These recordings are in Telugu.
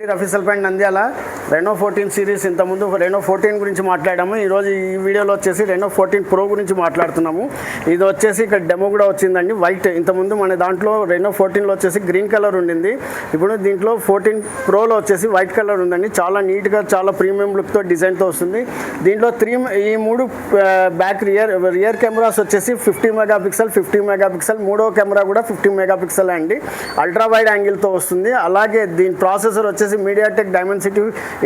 రఫీ సల్పాండ్ నంద్యాల రెనో 14 సిరీస్ ఇంతకుముందు రెనో 14 గురించి మాట్లాడాము. ఈరోజు ఈ వీడియోలో వచ్చేసి రెనో 14 ప్రో గురించి మాట్లాడుతున్నాము. ఇది వచ్చేసి ఇక్కడ డెమో కూడా వచ్చిందండి, వైట్. ఇంతకుముందు మన దాంట్లో రెనో 14లో వచ్చేసి గ్రీన్ కలర్ ఉండింది. ఇప్పుడు దీంట్లో 14 ప్రోలో వచ్చేసి వైట్ కలర్ ఉందండి. చాలా నీట్గా, చాలా ప్రీమియం లుక్తో డిజైన్తో వస్తుంది. దీంట్లో ఈ మూడు బ్యాక్ రియర్ కెమెరాస్ వచ్చేసి 50 మెగాపిక్సెల్, 50 మెగాపిక్సెల్. మూడో కెమెరా కూడా 50 మెగాపిక్సెల్ అండి. అల్ట్రా వైడ్ యాంగిల్తో వస్తుంది. అలాగే దీని ప్రాసెసర్ వచ్చేసి మీడియాటెక్ డైమెన్సిటీ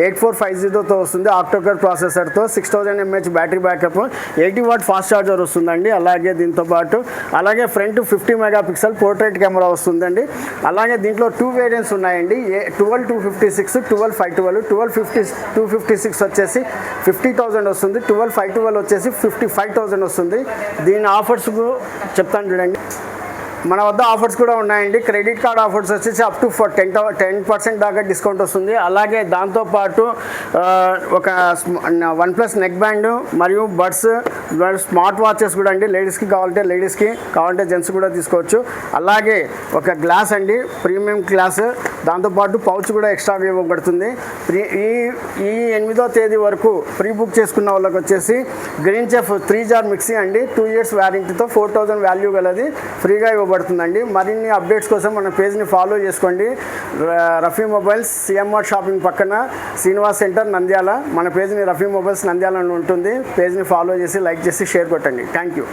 8450తో వస్తుంది. ఆక్టోకర్ ప్రాసెసర్తో 6000 mAh battery backup, 80 watt fast charger వస్తుందండి. అలాగే దీంతో పాటు అలాగే ఫ్రంట్ 50 మెగాపిక్సెల్ పోర్ట్రేట్ కెమెరా వస్తుందండి. అలాగే దీంట్లో 2 వేరియంట్స్ ఉన్నాయండి, 12-256, 12-512. 12-256 వచ్చేసి 50,000 వస్తుంది, 12-512 వచ్చేసి 55,000 వస్తుంది. దీని ఆఫర్స్ చెప్తాను చూడండి. మన వద్ద ఆఫర్స్ కూడా ఉన్నాయండి. క్రెడిట్ కార్డ్ ఆఫర్స్ వచ్చేసి అప్ టు 10% దాకా డిస్కౌంట్ వస్తుంది. అలాగే దాంతోపాటు ఒక OnePlus నెక్ బ్యాండ్ మరియు బడ్స్, స్మార్ట్ వాచెస్ కూడా అండి. లేడీస్కి కావాలంటే జెంట్స్ కూడా తీసుకోవచ్చు. అలాగే ఒక గ్లాస్ అండి, ప్రీమియం గ్లాస్. దాంతోపాటు పౌచ్ కూడా ఎక్స్ట్రాగా ఇవ్వబడుతుంది. ఈ 8వ తేదీ వరకు ప్రీ బుక్ చేసుకున్న వాళ్ళకి వచ్చేసి గ్రీన్ చెఫ్ 3 జార్ మిక్సీ అండి, 2 years వారంటీతో 4000 వాల్యూ గలది ఫ్రీగా ఇవ్వబడుతుందండి. మరిన్ని అప్డేట్స్ కోసం మన పేజ్ని ఫాలో చేసుకోండి. రఫీ మొబైల్స్ సిఎంఆర్ షాపింగ్ పక్కన శ్రీనివాస్ సెంటర్ నంద్యాల. మన పేజ్ని రఫీ మొబైల్స్ నంద్యాల అని ఉంటుంది. పేజ్ని ఫాలో చేసి, లైక్ చేసి, షేర్ కొట్టండి. Thank you.